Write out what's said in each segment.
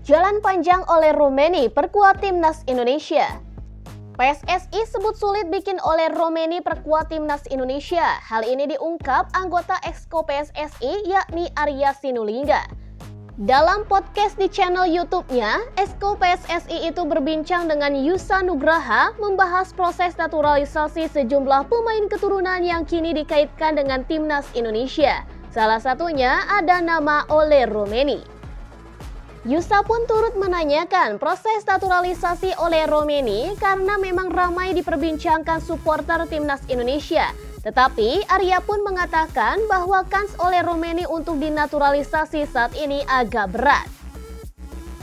Jalan panjang oleh Romeni perkuat timnas Indonesia. PSSI sebut sulit bikin oleh Romeni perkuat timnas Indonesia. Hal ini diungkap anggota Exco PSSI yakni Arya Sinulinga. Dalam podcast di channel YouTube-nya, Exco PSSI itu berbincang dengan Yusa Nugraha membahas proses naturalisasi sejumlah pemain keturunan yang kini dikaitkan dengan timnas Indonesia. Salah satunya ada nama Ole Romeni. Yusa pun turut menanyakan proses naturalisasi Ole Romeni karena memang ramai diperbincangkan supporter timnas Indonesia. Tetapi Arya pun mengatakan bahwa kans Ole Romeni untuk dinaturalisasi saat ini agak berat.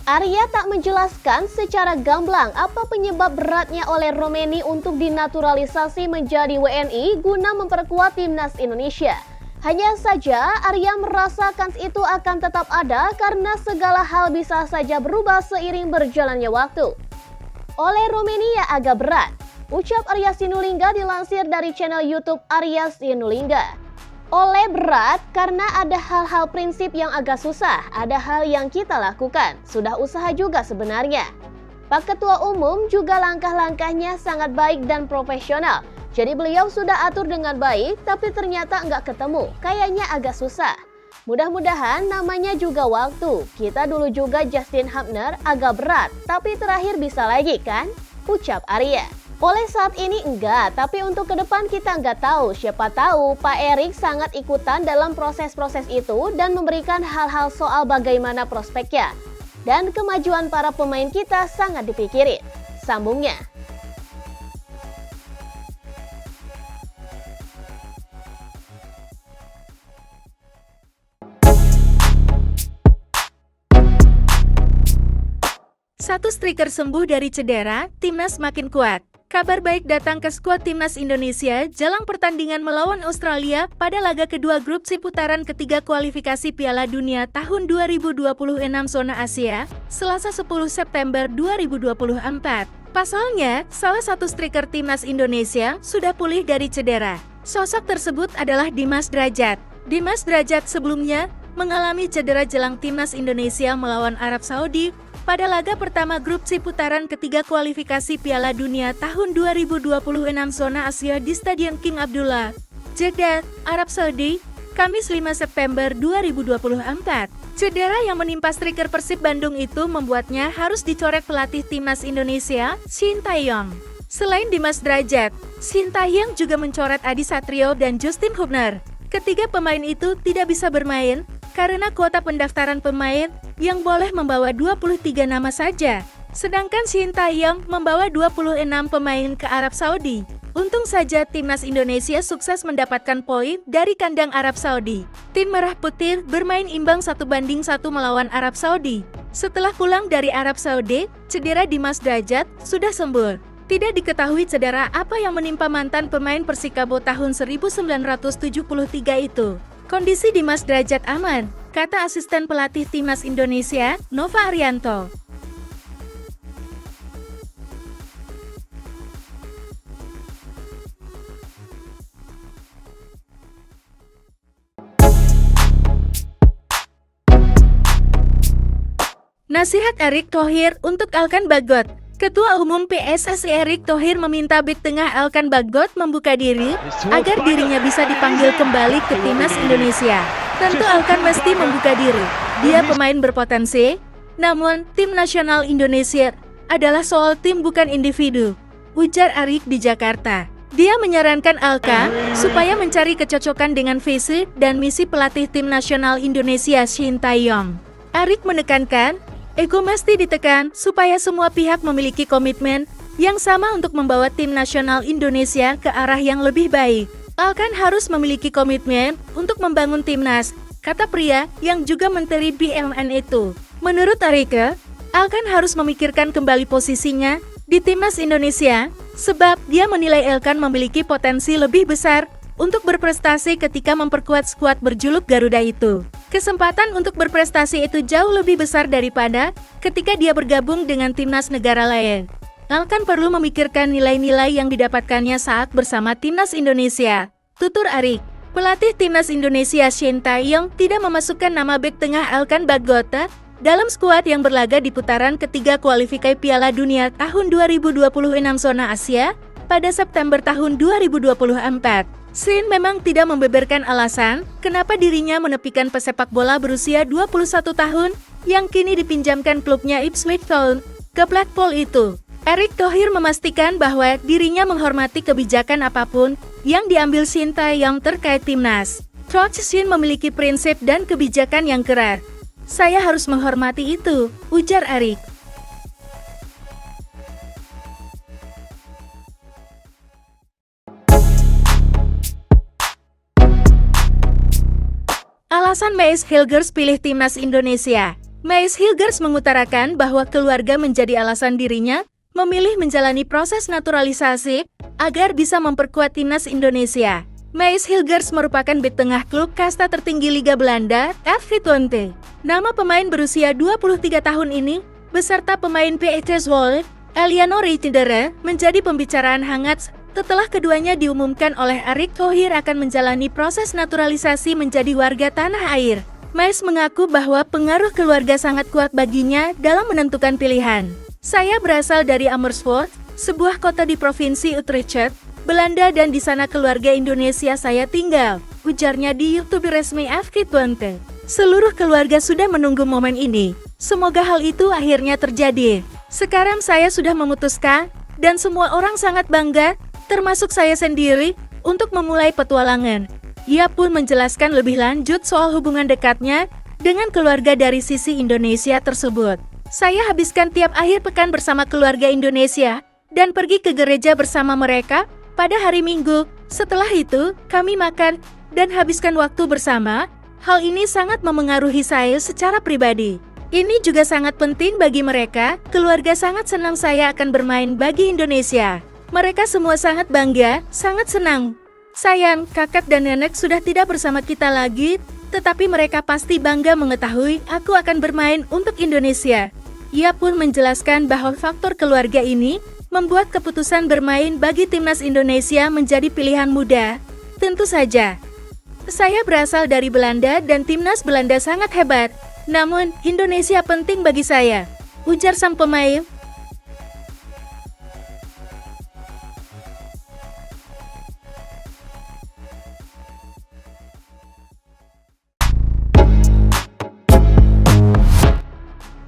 Arya tak menjelaskan secara gamblang apa penyebab beratnya Ole Romeni untuk dinaturalisasi menjadi WNI guna memperkuat timnas Indonesia. Hanya saja Arya merasa kans itu akan tetap ada karena segala hal bisa saja berubah seiring berjalannya waktu. Ole Romeni ya agak berat, ucap Arya Sinulinga dilansir dari channel YouTube Arya Sinulinga. Ole berat karena ada hal-hal prinsip yang agak susah, ada hal yang kita lakukan, sudah usaha juga sebenarnya. Pak Ketua Umum juga langkah-langkahnya sangat baik dan profesional. Jadi beliau sudah atur dengan baik, tapi ternyata nggak ketemu, kayaknya agak susah. Mudah-mudahan namanya juga waktu. Kita dulu juga Justin Hubner agak berat, tapi terakhir bisa lagi kan? Ucap Arya. Oleh saat ini enggak, tapi untuk ke depan kita nggak tahu. Siapa tahu Pak Erik sangat ikutan dalam proses-proses itu dan memberikan hal-hal soal bagaimana prospeknya. Dan kemajuan para pemain kita sangat dipikirin. Sambungnya. Satu striker sembuh dari cedera, timnas makin kuat. Kabar baik datang ke skuad timnas Indonesia jelang pertandingan melawan Australia pada laga kedua grup C putaran ketiga kualifikasi Piala Dunia tahun 2026 zona Asia, Selasa 10 September 2024. Pasalnya, salah satu striker timnas Indonesia sudah pulih dari cedera. Sosok tersebut adalah Dimas Drajat. Dimas Drajat sebelumnya mengalami cedera jelang timnas Indonesia melawan Arab Saudi pada laga pertama grup C putaran ketiga kualifikasi Piala Dunia tahun 2026 zona Asia di Stadion King Abdullah, Jeddah, Arab Saudi, Kamis 5 September 2024. Cedera yang menimpa striker Persib Bandung itu membuatnya harus dicoret pelatih timnas Indonesia, Shin Tae-yong. Selain Dimas Drajat, Shin Tae-yong juga mencoret Adi Satrio dan Justin Hubner. Ketiga pemain itu tidak bisa bermain karena kuota pendaftaran pemain yang boleh membawa 23 nama saja. Sedangkan Shin Tae-yong membawa 26 pemain ke Arab Saudi. Untung saja timnas Indonesia sukses mendapatkan poin dari kandang Arab Saudi. Tim Merah Putih bermain imbang 1-1 melawan Arab Saudi. Setelah pulang dari Arab Saudi, cedera Dimas Drajat sudah sembuh. Tidak diketahui cedera apa yang menimpa mantan pemain Persikabo tahun 1973 itu. Kondisi Dimas Drajat aman, kata asisten pelatih timnas Indonesia, Nova Arianto. Nasihat Erick Thohir untuk Alkan Bagot. Ketua Umum PSSI Erick Thohir meminta bek tengah Alkan Bagot membuka diri agar dirinya bisa dipanggil kembali ke timnas Indonesia. Tentu Alkan mesti membuka diri. Dia pemain berpotensi, namun tim nasional Indonesia adalah soal tim bukan individu, ujar Erick di Jakarta. Dia menyarankan Alkan supaya mencari kecocokan dengan visi dan misi pelatih tim nasional Indonesia Shin Tae-yong. Erick menekankan, ego mesti ditekan supaya semua pihak memiliki komitmen yang sama untuk membawa tim nasional Indonesia ke arah yang lebih baik. Alkan harus memiliki komitmen untuk membangun timnas, kata pria yang juga menteri BUMN itu. Menurut Erick, Alkan harus memikirkan kembali posisinya di timnas Indonesia, sebab dia menilai Alkan memiliki potensi lebih besar untuk berprestasi ketika memperkuat skuad berjuluk Garuda itu. Kesempatan untuk berprestasi itu jauh lebih besar daripada ketika dia bergabung dengan timnas negara lain. Alkan perlu memikirkan nilai-nilai yang didapatkannya saat bersama timnas Indonesia, tutur Erick. Pelatih timnas Indonesia Shin Tae-yong tidak memasukkan nama bek tengah Alkan Bagot dalam skuad yang berlaga di putaran ketiga kualifikasi Piala Dunia tahun 2026 zona Asia pada September tahun 2024. Shin memang tidak membeberkan alasan kenapa dirinya menepikan pesepak bola berusia 21 tahun yang kini dipinjamkan klubnya Ipswich Town ke Blackpool itu. Erick Thohir memastikan bahwa dirinya menghormati kebijakan apapun yang diambil Shin Tae-yong terkait timnas. Coach Shin memiliki prinsip dan kebijakan yang keras. Saya harus menghormati itu, ujar Erick. Alasan Meis Hilgers pilih timnas Indonesia. Meis Hilgers mengutarakan bahwa keluarga menjadi alasan dirinya memilih menjalani proses naturalisasi agar bisa memperkuat timnas Indonesia. Meis Hilgers merupakan bek tengah klub kasta tertinggi Liga Belanda, FC Twente. Nama pemain berusia 23 tahun ini, beserta pemain PSV Zwolle, Eliano Reitendere, menjadi pembicaraan hangat setelah keduanya diumumkan oleh Erick Thohir akan menjalani proses naturalisasi menjadi warga tanah air. Meis mengaku bahwa pengaruh keluarga sangat kuat baginya dalam menentukan pilihan. Saya berasal dari Amersfoort, sebuah kota di provinsi Utrecht, Belanda, dan di sana keluarga Indonesia saya tinggal, ujarnya di YouTube resmi FC Twente. Seluruh keluarga sudah menunggu momen ini. Semoga hal itu akhirnya terjadi. Sekarang saya sudah memutuskan, dan semua orang sangat bangga, termasuk saya sendiri, untuk memulai petualangan. Ia pun menjelaskan lebih lanjut soal hubungan dekatnya dengan keluarga dari sisi Indonesia tersebut. Saya habiskan tiap akhir pekan bersama keluarga Indonesia dan pergi ke gereja bersama mereka pada hari Minggu. Setelah itu, kami makan dan habiskan waktu bersama. Hal ini sangat memengaruhi saya secara pribadi. Ini juga sangat penting bagi mereka. Keluarga sangat senang saya akan bermain bagi Indonesia. Mereka semua sangat bangga, sangat senang. Sayang, kakak dan nenek sudah tidak bersama kita lagi, tetapi mereka pasti bangga mengetahui aku akan bermain untuk Indonesia. Ia pun menjelaskan bahwa faktor keluarga ini membuat keputusan bermain bagi timnas Indonesia menjadi pilihan mudah. Tentu saja, saya berasal dari Belanda dan timnas Belanda sangat hebat. Namun, Indonesia penting bagi saya, ujar sang pemain.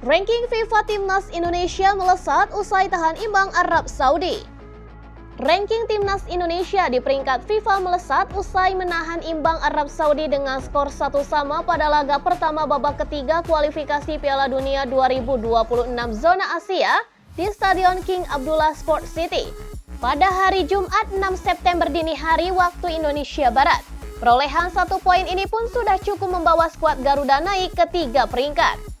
Ranking FIFA Timnas Indonesia melesat usai tahan imbang Arab Saudi. Ranking Timnas Indonesia di peringkat FIFA melesat usai menahan imbang Arab Saudi dengan skor 1-1 pada laga pertama babak ketiga kualifikasi Piala Dunia 2026 zona Asia di Stadion King Abdullah Sport City pada hari Jumat 6 September dini hari waktu Indonesia Barat. Perolehan 1 poin ini pun sudah cukup membawa skuad Garuda naik ke 3 peringkat.